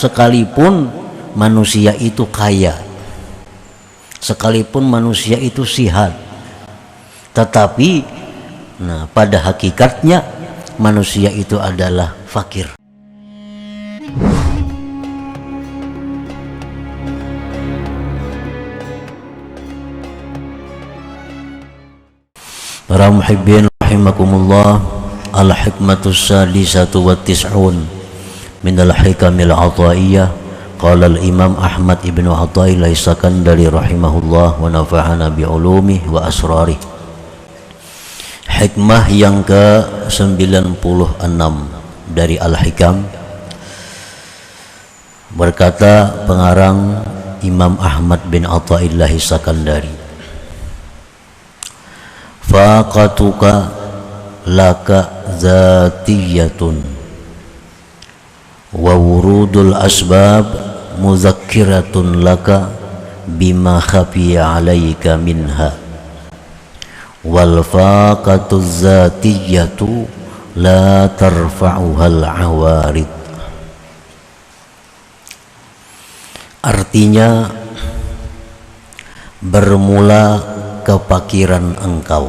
sekalipun manusia itu kaya, sekalipun manusia itu sihat, tetapi pada hakikatnya manusia itu adalah fakir. Para muhibbin rahimakumullah, al-hikmatus sadisatu wa tis'un min al-hikamil ataiyah. Qala al-imam Ahmad ibn Athaillah Sakandari rahimahullah wa nafa'ana bi'ulumih wa asrarih. Hikmah yang ke-96 dari Al-Hikam, berkata pengarang Imam Ahmad bin Athaillah Sakandari, faqatuka laka zatiyatun wa wurudul asbab muzakkiratun laka bima khafiya alaika minha wal faqatuz zatiyatu la tarfa'uhal awarid. Artinya, bermula kefakiran engkau,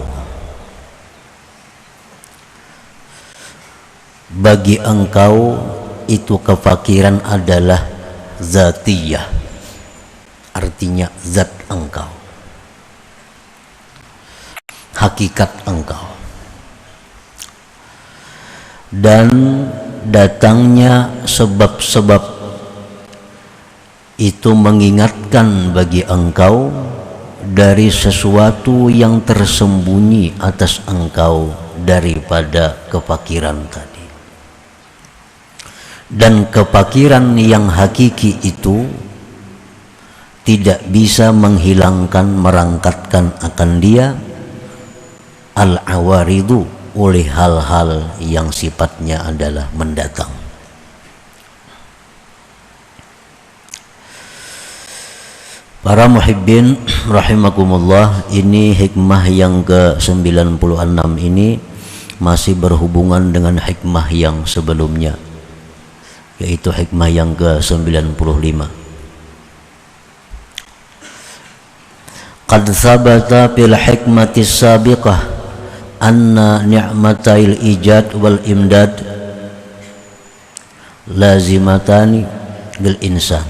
bagi engkau itu kefakiran adalah zatiyah, artinya zat engkau, hakikat engkau, dan datangnya sebab-sebab itu mengingatkan bagi engkau dari sesuatu yang tersembunyi atas engkau daripada kefakiran tadi. Dan kefakiran yang hakiki itu tidak bisa menghilangkan, merangkatkan akan dia al-awaridu, oleh hal-hal yang sifatnya adalah mendatang. Para muhibbin rahimakumullah, ini hikmah yang ke-96 ini masih berhubungan dengan hikmah yang sebelumnya, yaitu hikmah yang ke-95. Qad thabata fil hikmatis sabiqah anna ni'matail ijad wal imdad lazimatani lil insan.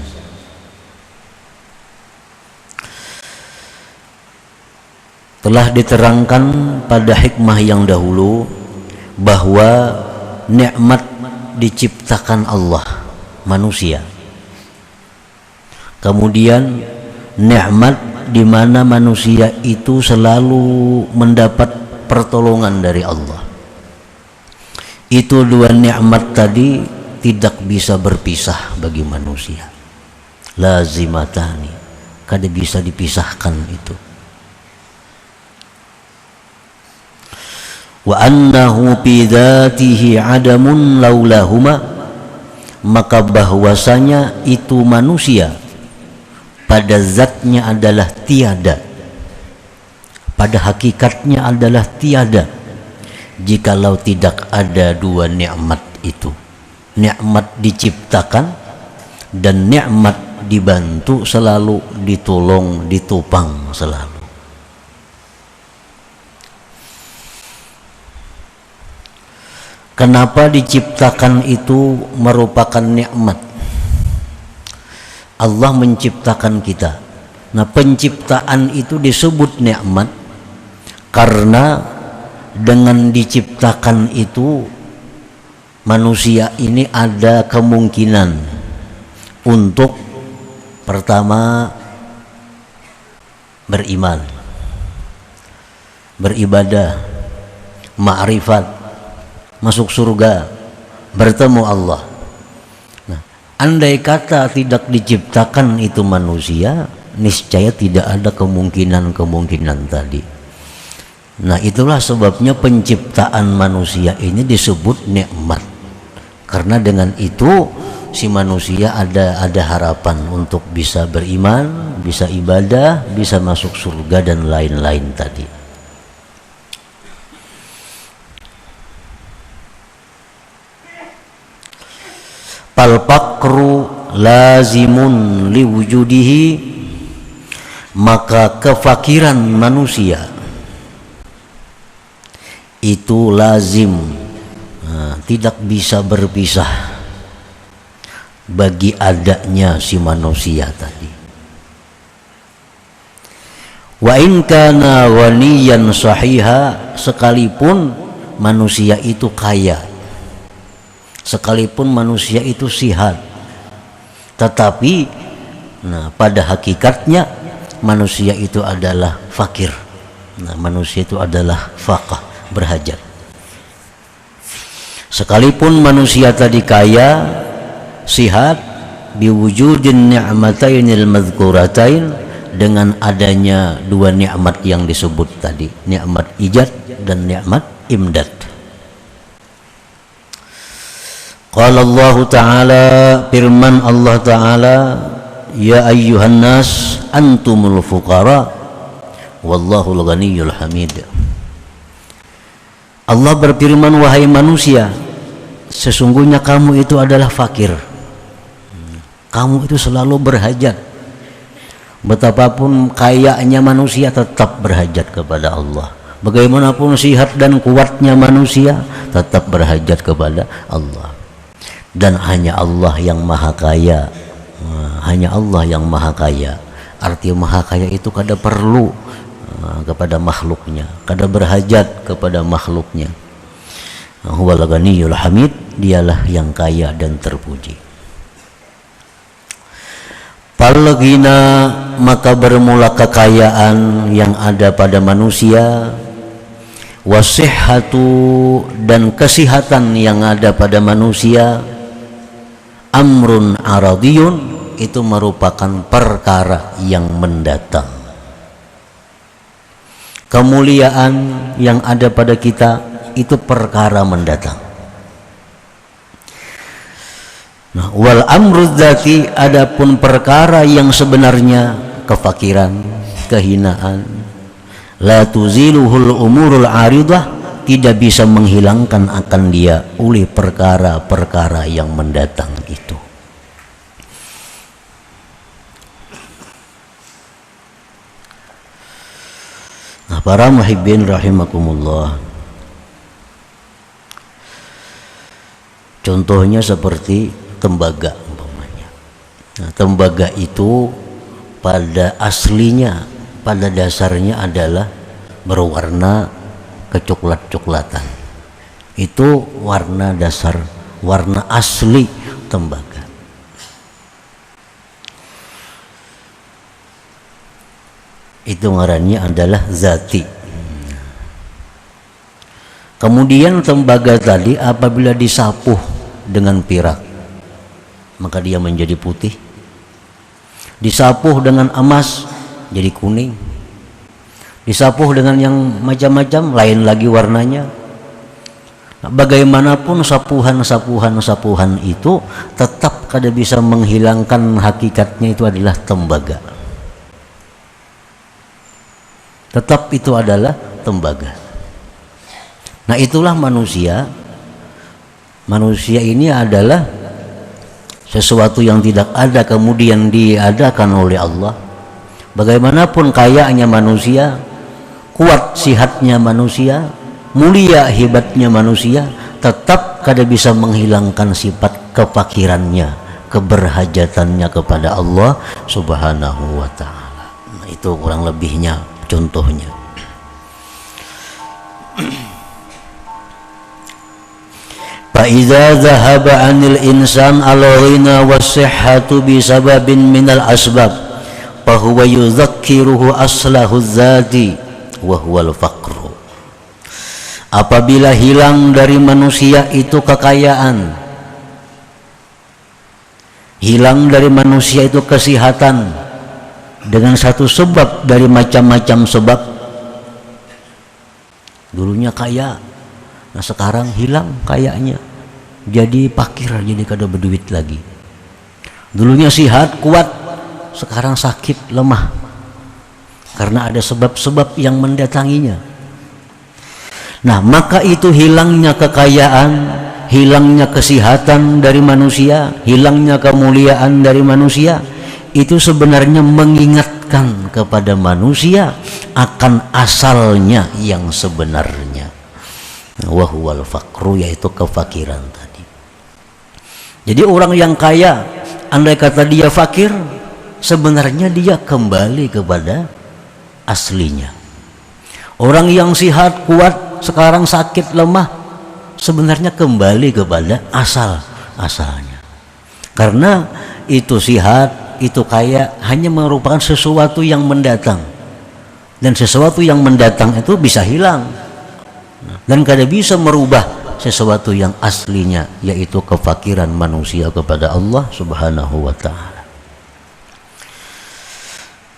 Telah diterangkan pada hikmah yang dahulu bahwa nikmat diciptakan Allah manusia, kemudian nikmat di mana manusia itu selalu mendapat pertolongan dari Allah. Itu dua nikmat tadi tidak bisa berpisah bagi manusia, lazimatani, kada bisa dipisahkan itu. Wa annahu fi dzatihi adamun laulahuma, maka bahwasanya itu manusia pada zatnya adalah tiada, pada hakikatnya adalah tiada, jikalau tidak ada dua nikmat itu. Nikmat diciptakan dan nikmat dibantu selalu, ditolong, ditopang selalu. Kenapa diciptakan itu merupakan nikmat? Allah menciptakan kita. Nah, penciptaan itu disebut nikmat karena dengan diciptakan itu manusia ini ada kemungkinan untuk pertama beriman, beribadah, ma'rifat, masuk surga, bertemu Allah. Nah, andai kata tidak diciptakan itu manusia, niscaya tidak ada kemungkinan tadi. Nah, itulah sebabnya penciptaan manusia ini disebut nikmat, karena dengan itu si manusia ada harapan untuk bisa beriman, bisa ibadah, bisa masuk surga dan lain-lain tadi. Fal faqru lazimun liwujudihi, maka kefakiran manusia itu lazim, tidak bisa berpisah bagi adanya si manusia tadi. Wa in kana ghaniyan sahiha, sekalipun manusia itu kaya, sekalipun manusia itu sihat, tetapi pada hakikatnya manusia itu adalah fakir. Manusia itu adalah faqah, berhajat. Sekalipun manusia tadi kaya, sihat, biwujudin ni'matainil madhkuratain, dengan adanya dua nikmat yang disebut tadi, nikmat ijad dan nikmat imdad. Qala Allah Ta'ala, firman Allah Ta'ala, ya ayyuhan nas antumul fuqara wallahul ghaniyyul hamid. Allah berfirman, wahai manusia, sesungguhnya kamu itu adalah fakir, kamu itu selalu berhajat. Betapapun kayanya manusia tetap berhajat kepada Allah. Bagaimanapun sihat dan kuatnya manusia tetap berhajat kepada Allah. Dan hanya Allah yang maha kaya. Hanya Allah yang maha kaya. Arti maha kaya itu kada perlu kepada makhluknya, kada berhajat kepada makhluknya. Huwal ghaniyyul hamid, dialah yang kaya dan terpuji. Falghina, maka bermula kekayaan yang ada pada manusia, wasihhatu, dan kesihatan yang ada pada manusia, amrun aradiyun, itu merupakan perkara yang mendatang. Kemuliaan yang ada pada kita itu perkara mendatang. Wal amru dzati, adapun perkara yang sebenarnya, kefakiran, kehinaan, la tuziluhul umurul aridah, tidak bisa menghilangkan akan dia oleh perkara-perkara yang mendatang itu. Para muhibbin rahimakumullah, contohnya seperti tembaga umpamanya. Tembaga itu pada aslinya, pada dasarnya adalah berwarna kecoklat-coklatan. Itu warna dasar, warna asli tembaga. Itu ngarannya adalah zati. Kemudian tembaga tadi apabila disapuh dengan pirak, maka dia menjadi putih. Disapuh dengan emas, jadi kuning. Disapuh dengan yang macam-macam, lain lagi warnanya. Bagaimanapun sapuhan itu tetap kada bisa menghilangkan hakikatnya itu adalah tembaga. Tetap itu adalah tembaga. Nah, itulah manusia. Manusia ini adalah sesuatu yang tidak ada kemudian diadakan oleh Allah. Bagaimanapun kayanya manusia, kuat sihatnya manusia, mulia hebatnya manusia, tetap kada bisa menghilangkan sifat kefakirannya, keberhajatannya kepada Allah Subhanahu wa ta'ala. Nah, itu kurang lebihnya contohnya. Fa'idza dhahaba 'anil insan al-ghina was-sihhatu bisababin minal asbab fa huwa yudhakkiruhu aslahu dzati wa huwal faqru. Apabila hilang dari manusia itu kekayaan, hilang dari manusia itu kesehatan dengan satu sebab dari macam-macam sebab. Dulunya kaya, nah sekarang hilang kayanya, jadi fakir, jadi kada berduit lagi. Dulunya sehat kuat, sekarang sakit lemah karena ada sebab-sebab yang mendatanginya. Nah, maka itu hilangnya kekayaan, hilangnya kesehatan dari manusia, hilangnya kemuliaan dari manusia, itu sebenarnya mengingatkan kepada manusia akan asalnya yang sebenarnya. Wa huwal faqru, yaitu kefakiran tadi. Jadi orang yang kaya, andai kata dia fakir, sebenarnya dia kembali kepada aslinya. Orang yang sehat, kuat, sekarang sakit, lemah, sebenarnya kembali kepada asalnya. Karena itu sehat, itu kaya, hanya merupakan sesuatu yang mendatang. Dan sesuatu yang mendatang itu bisa hilang. Dan kada bisa merubah sesuatu yang aslinya, yaitu kefakiran manusia kepada Allah Subhanahu wa ta'ala.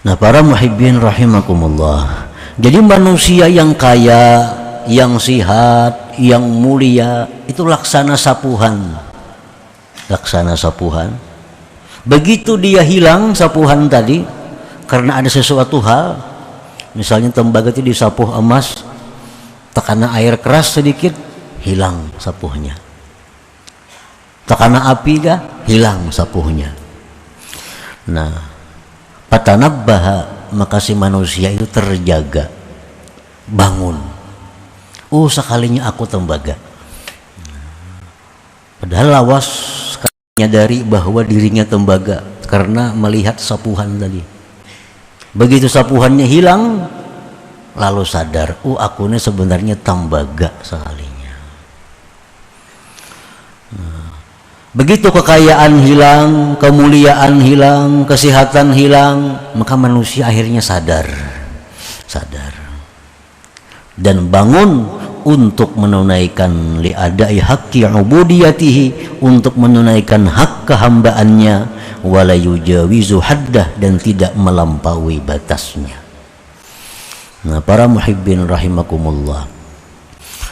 Nah, para muhibbin rahimakumullah, jadi manusia yang kaya, yang sehat, yang mulia, itu laksana sapuhan. Begitu dia hilang sapuhan tadi, karena ada sesuatu hal, misalnya tembaga itu disapuh emas, tekana air keras sedikit, hilang sapuhnya. Tekana api kah, hilang sapuhnya. Nah, patanabbaha, maka si manusia itu terjaga, bangun. Oh, sekalinya aku tembaga. Padahal lawas menyadari bahwa dirinya tembaga karena melihat sapuhan tadi. Begitu sapuhannya hilang, lalu sadar, oh, aku ini sebenarnya tembaga sekalinya. Begitu kekayaan hilang, kemuliaan hilang, kesehatan hilang, maka manusia akhirnya sadar dan bangun untuk menunaikan li'adai haqqi ubudiyatihi, untuk menunaikan hak kehambaannya, wala yujawizu haddah, dan tidak melampaui batasnya. Nah, para muhibbin rahimakumullah,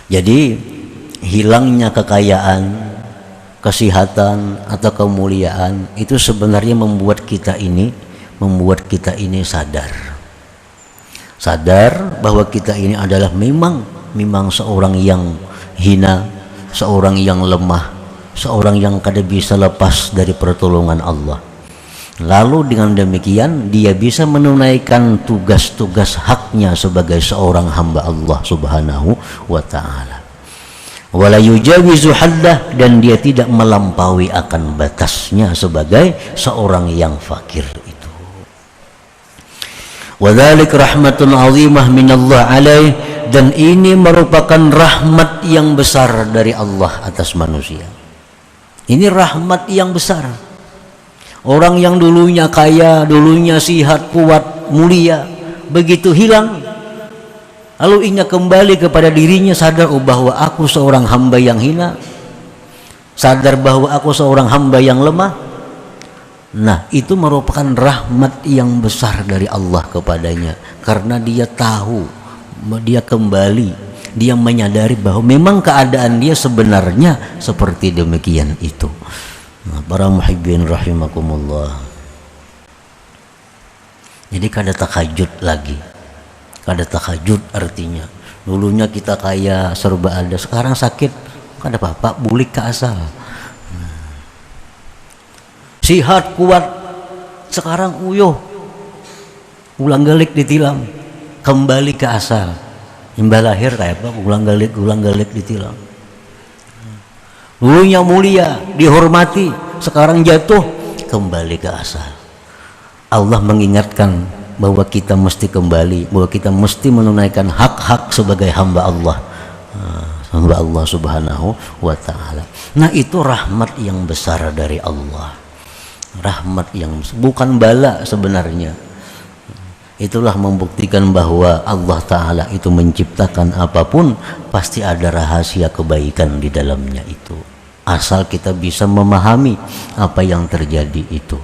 jadi hilangnya kekayaan, kesehatan atau kemuliaan itu sebenarnya membuat kita ini sadar bahwa kita ini adalah memang seorang yang hina, seorang yang lemah, seorang yang kada bisa lepas dari pertolongan Allah. Lalu dengan demikian dia bisa menunaikan tugas-tugas haknya sebagai seorang hamba Allah Subhanahu wa ta'ala. Wala yujawizu haddah, dan dia tidak melampaui akan batasnya sebagai seorang yang fakir itu. Wadzalik rahmatun azimah minallah alaih, dan ini merupakan rahmat yang besar dari Allah atas manusia. Ini rahmat yang besar. Orang yang dulunya kaya, dulunya sehat, kuat, mulia, begitu hilang, lalu ia kembali kepada dirinya, sadar bahwa aku seorang hamba yang hina, sadar bahwa aku seorang hamba yang lemah. Nah, itu merupakan rahmat yang besar dari Allah kepadanya, karena dia tahu, dia kembali, dia menyadari bahwa memang keadaan dia sebenarnya seperti demikian itu. Nah, para muhibbin rahimakumullah, jadi kada tahajud lagi. Kada tahajud artinya dulunya kita kaya, serba ada, sekarang sakit, kada apa-apa, bulik ke asal. Sihat kuat, sekarang uyuh, ulang galik ditilang, kembali ke asal. Imbal lahir kayak apa, ulang galik ditilang. Dulunya mulia, dihormati, sekarang jatuh, kembali ke asal. Allah mengingatkan bahwa kita mesti kembali, bahwa kita mesti menunaikan hak-hak sebagai hamba Allah Subhanahu wa ta'ala. Nah, itu rahmat yang besar dari Allah, rahmat yang bukan bala sebenarnya. Itulah membuktikan bahwa Allah Ta'ala itu menciptakan apapun pasti ada rahasia kebaikan di dalamnya itu. Asal kita bisa memahami apa yang terjadi itu,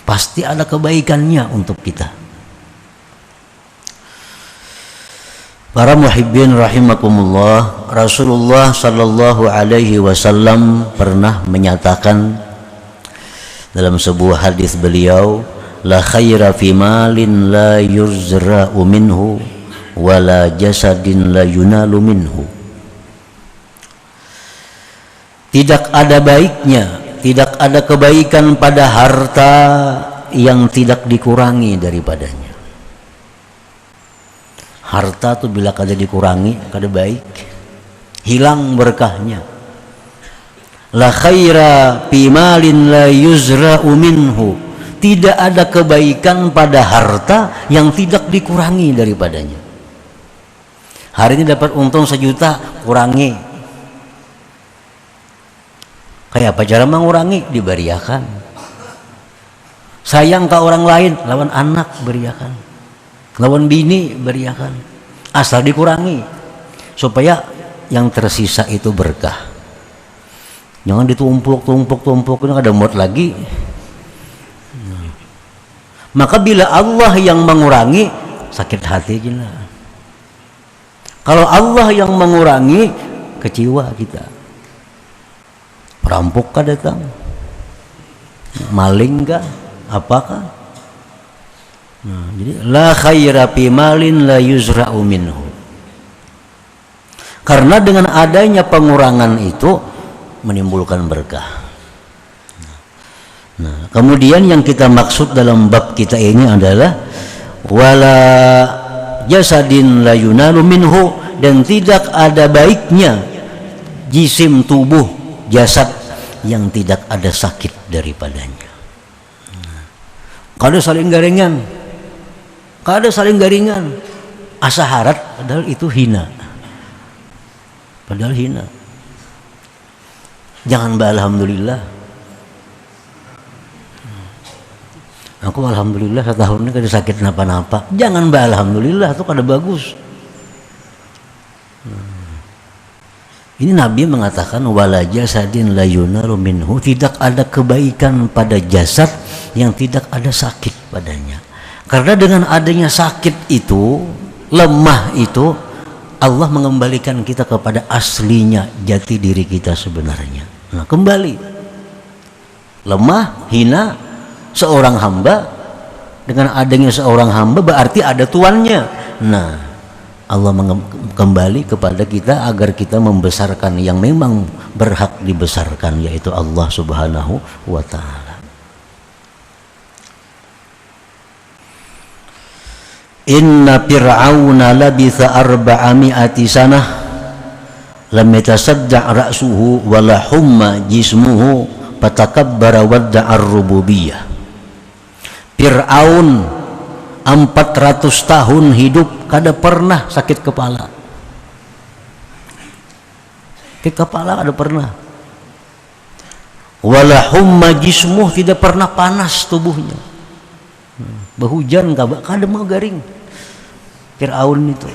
pasti ada kebaikannya untuk kita. Para muhibbin rahimakumullah, Rasulullah sallallahu alaihi wasallam pernah menyatakan dalam sebuah hadis beliau, la khaira fi malin la yuzra'u minhu wa la jasadin la yunalu minhu. tidak ada baiknya, tidak ada kebaikan pada harta yang tidak dikurangi daripadanya. Harta tuh bila kada dikurangi kada baik, hilang berkahnya. La khaira fi malin la yuzra'u minhu, tidak ada kebaikan pada harta yang tidak dikurangi daripadanya. Hari ini dapat untung 1 juta, kurangi. Kayak apa cara mengurangi? Diberiakan. Sayang ke orang lain, lawan anak beriakan, lawan bini beriakan. Asal dikurangi supaya yang tersisa itu berkah. Jangan ditumpuk ini ada muat lagi. Maka bila Allah yang mengurangi, sakit hati kita. Kalau Allah yang mengurangi, kecewa kita. Perampok kah datang? Maling kah? Apakah? Nah, jadi la khaira fi malin la yuzra'u minhu. Karena dengan adanya pengurangan itu menimbulkan berkah. Nah, kemudian yang kita maksud dalam bab kita ini adalah wala jasadin la yunalu minhu, dan tidak ada baiknya jisim tubuh jasad yang tidak ada sakit daripadanya. Kada saling garingan, asa harat, padahal itu hina, jangan alhamdulillah. Aku alhamdulillah setahun ini kada sakit napa-napa, jangan alhamdulillah, itu kada bagus. Ini Nabi mengatakan wala jasadin la yunalu minhu, tidak ada kebaikan pada jasad yang tidak ada sakit padanya. Karena dengan adanya sakit itu, lemah itu, Allah mengembalikan kita kepada aslinya jati diri kita sebenarnya. Nah, kembali lemah, hina seorang hamba, dengan adanya seorang hamba berarti ada tuannya. Nah, Allah kembali kepada kita agar kita membesarkan yang memang berhak dibesarkan, yaitu Allah Subhanahu wa ta'ala. Inna fir'auna labitha 400 sanah lam yatasadda' ra'suhu wa la humma jismuhu fatakabbara wadda'a ar-rububiyyah. Fir'aun 400 tahun hidup kada pernah sakit kepala. Sakit kepala kada pernah. Wala humma jismuh, tidak pernah panas tubuhnya. Berhujan kada mau garing. Fir'aun itu.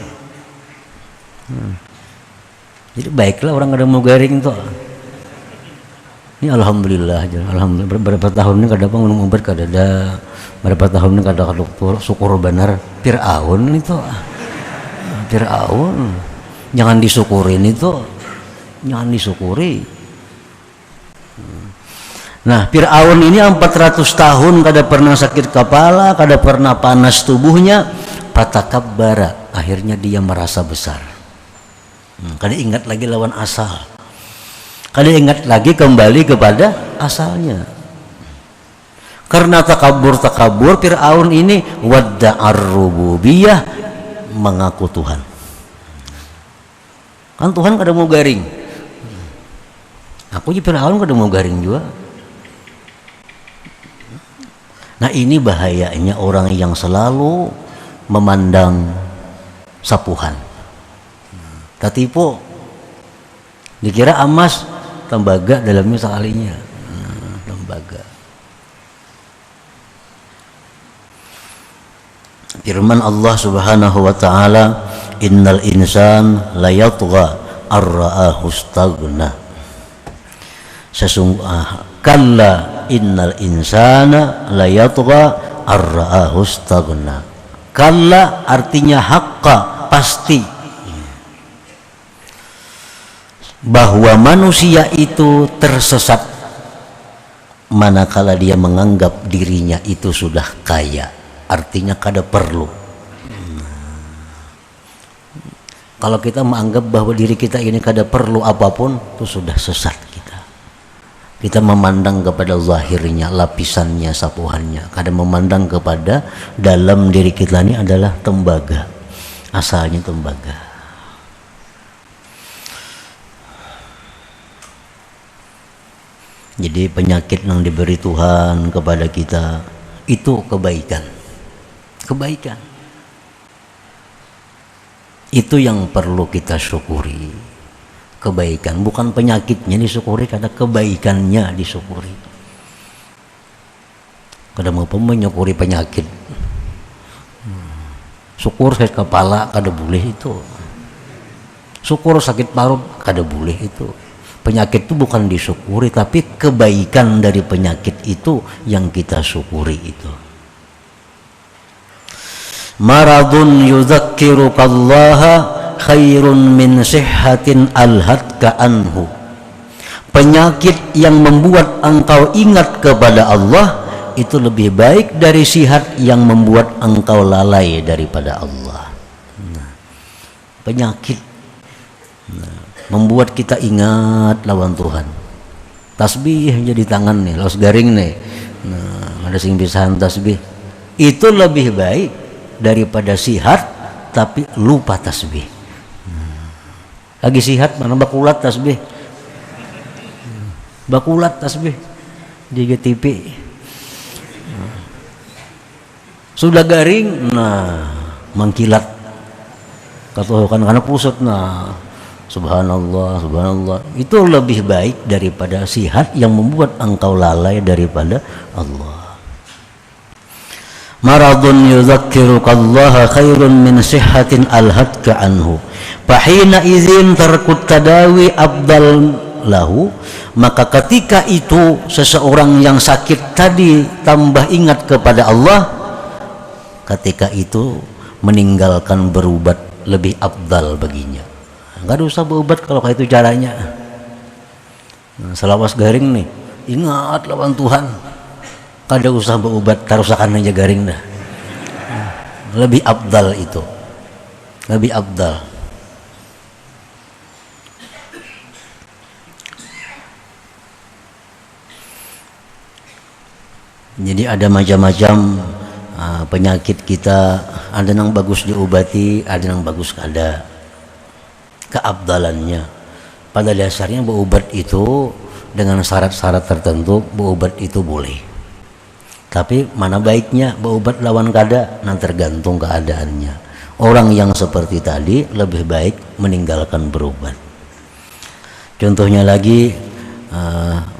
Jadi baiklah orang kada mau garing itu. Ini alhamdulillah aja. Alhamdulillah beberapa tahun ini kada ngomong kada ada. Berapa tahun ini kada syukur benar. Fir'aun itu, Fir'aun jangan disyukurin itu, jangan disyukuri. Nah, Fir'aun ini 400 tahun kada pernah sakit kepala, kada pernah panas tubuhnya, patakabbara, akhirnya dia merasa besar. Kada ingat lagi lawan asal, kada ingat lagi kembali kepada asalnya. Karena takabur Fir'aun ini wadda'ar rububiyyah, mengaku Tuhan. Kan Tuhan kada mau garing. Aku juga Fir'aun kada mau garing juga. Nah, ini bahayanya orang yang selalu memandang sapuhan. Katipu dikira emas, tembaga dalamnya sekalinya. Tembaga. Firman Allah Subhanahu wa ta'ala, innal insan la yatgha ar-ra'ahu istaghna. Kalla innal insana la yatgha ar-ra'ahu istaghna. Kalla artinya haqqa, pasti, bahwa manusia itu tersesat manakala dia menganggap dirinya itu sudah kaya. Artinya kada perlu. Kalau kita menganggap bahwa diri kita ini kada perlu apapun, itu sudah sesat kita. Kita memandang kepada zahirnya, lapisannya, sapuhannya. Kadang memandang kepada dalam diri kita ini adalah tembaga. Asalnya tembaga. Jadi penyakit yang diberi Tuhan kepada kita itu kebaikan. Kebaikan. Itu yang perlu kita syukuri. Kebaikan, bukan penyakitnya disyukuri, karena kebaikannya disyukuri. Kada mau menyukuri penyakit, syukur sakit kepala kada boleh itu, syukur sakit parut kada boleh itu. Penyakit itu bukan disyukuri, tapi kebaikan dari penyakit itu yang kita syukuri itu. Maradun yudzakirukallaha khairun min sihhatin alhatka anhu. Penyakit yang membuat engkau ingat kepada Allah itu lebih baik dari sihat yang membuat engkau lalai daripada Allah. Penyakit membuat kita ingat lawan Tuhan. Tasbih jadi tangan nih, los garing nih. Ada sing pisahan tasbih. Itu lebih baik daripada sihat tapi lupa tasbih. Lagi sihat mana bakulat tasbih, bakulat tasbih di GTP. Sudah garing, nah mengkilat katuhukan karena pusat, nah subhanallah subhanallah. Itu lebih baik daripada sihat yang membuat engkau lalai daripada Allah. Maradun yudzakirukallaha khairun min sihhatin alhatka anhu. Fahina izin tarkut tadawi abdal lahu. Maka ketika itu seseorang yang sakit tadi tambah ingat kepada Allah, ketika itu meninggalkan berubat lebih abdal baginya. Enggak usah berubat kalau kayak itu caranya. Selawas garing nih, ingat lawan Tuhan. Kada usah berubat, tarusakan aja garing dah. Lebih abdal itu. Lebih abdal. Jadi ada macam-macam penyakit kita, ada yang bagus diobati, ada yang bagus kada. Keabdalannya. Pada dasarnya berobat itu dengan syarat-syarat tertentu, berobat itu boleh. Tapi mana baiknya berobat lawan kada, nah tergantung keadaannya. Orang yang seperti tadi lebih baik meninggalkan berobat. Contohnya lagi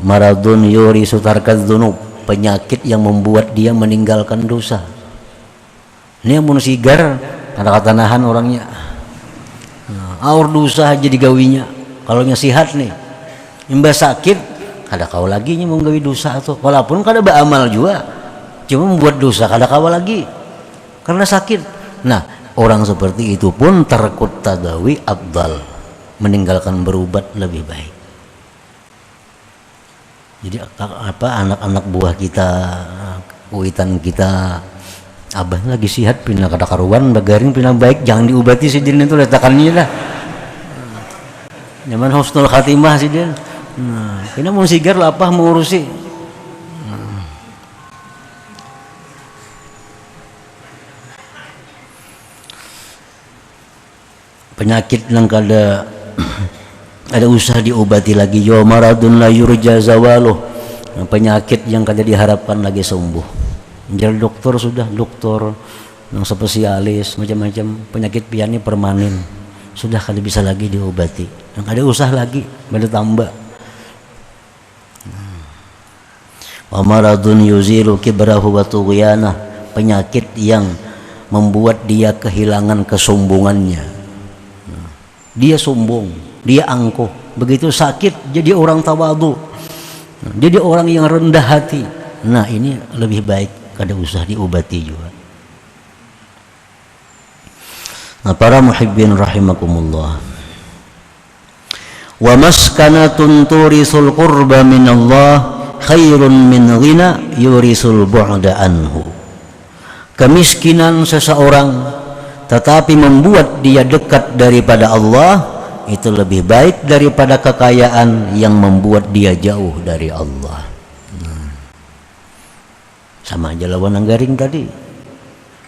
maradun yuri sutarkaz dzunub, penyakit yang membuat dia meninggalkan dosa. Ini yang mun sigar kata-kata nahan orangnya. Aur dosa aja digawinya. Kalau nya sihat nih, imbas sakit kada kau lagi nya menggawi dosa tuh. Walaupun kada beramal juga. Cuma membuat dosa kada kawa lagi karena sakit. Nah, orang seperti itu pun tarkut tadawi abdal, meninggalkan berubat lebih baik. Jadi apa anak-anak buah kita, kuitan kita, abah lagi sihat pindah kada karuan, bagaring pindah baik, jangan diobati si din itu letakannya dah. Nyaman husnul khatimah si din. Nah, kena mau sigar lah apa mengurusi. Penyakit yang kada ada usaha diobati lagi, yo maradun la yurja zawaluh, penyakit yang kada diharapkan lagi sembuh. Jadi dokter sudah dokter yang spesialis macam-macam penyakit piani permanen sudah kada bisa lagi diobati, yang ada usaha lagi baru tambah. Wa maradun yuzilu kibrahu wa tughyanah, penyakit yang membuat dia kehilangan kesombongannya. Dia sombong, dia angkuh, begitu sakit jadi orang tawadu, jadi orang yang rendah hati. Nah ini lebih baik kada usah diobati juga. Nah, para muhibbin rahimakumullah, wa maskanatun turisul qurba minallah khairun min ghina yurisul bu'da anhu. Kemiskinan seseorang tetapi membuat dia dekat daripada Allah itu lebih baik daripada kekayaan yang membuat dia jauh dari Allah. Sama aja lawan anggaring tadi.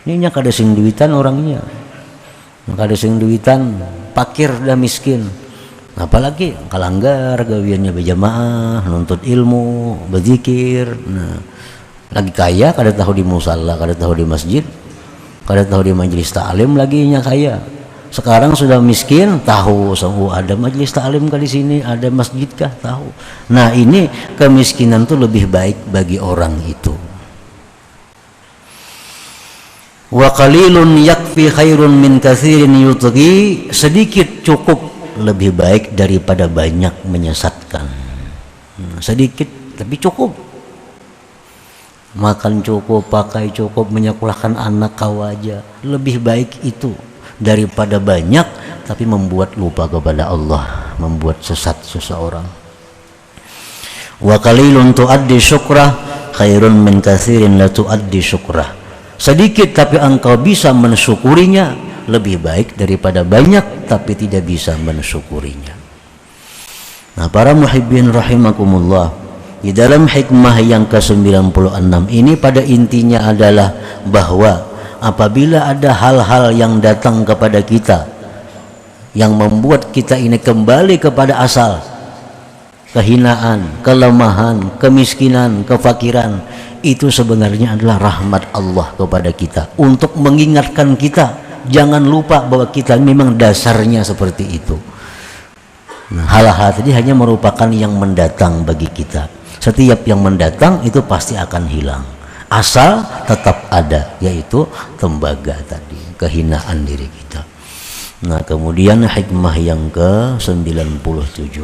Ini kada sing duitan orangnya, kada sing duitan, pakir dan miskin. Apalagi kalanggar gawiannya berjamaah, nuntut ilmu, berzikir. Nah, lagi kaya kada tahu di musalla, kada tahu di masjid, kada tahu di majelis ta'lim lagi nya kaya. Sekarang sudah miskin, tahu ada majelis ta'lim kah di sini, ada masjid kah, tahu. Nah, ini kemiskinan tuh lebih baik bagi orang itu. Wa qalilun yakfi khairun min katsirin yutghi, sedikit cukup lebih baik daripada banyak menyesatkan. Sedikit tapi cukup. Makan cukup, pakai cukup, menyekolahkan anak kau aja, lebih baik itu daripada banyak tapi membuat lupa kepada Allah, membuat sesat seseorang. Wa qalilun tuaddi syukrah khairun min katsirin la tuaddi syukrah. Sedikit tapi engkau bisa mensyukurinya lebih baik daripada banyak tapi tidak bisa mensyukurinya. Nah, para muhibbin rahimakumullah, di dalam hikmah yang ke-96 ini pada intinya adalah bahwa apabila ada hal-hal yang datang kepada kita yang membuat kita ini kembali kepada asal, kehinaan, kelemahan, kemiskinan, kefakiran, itu sebenarnya adalah rahmat Allah kepada kita untuk mengingatkan kita jangan lupa bahwa kita memang dasarnya seperti itu. Nah, hal-hal tadi hanya merupakan yang mendatang bagi kita. Setiap yang mendatang itu pasti akan hilang, asal tetap ada, yaitu tembaga tadi, kehinaan diri kita. Nah, kemudian hikmah yang ke-97.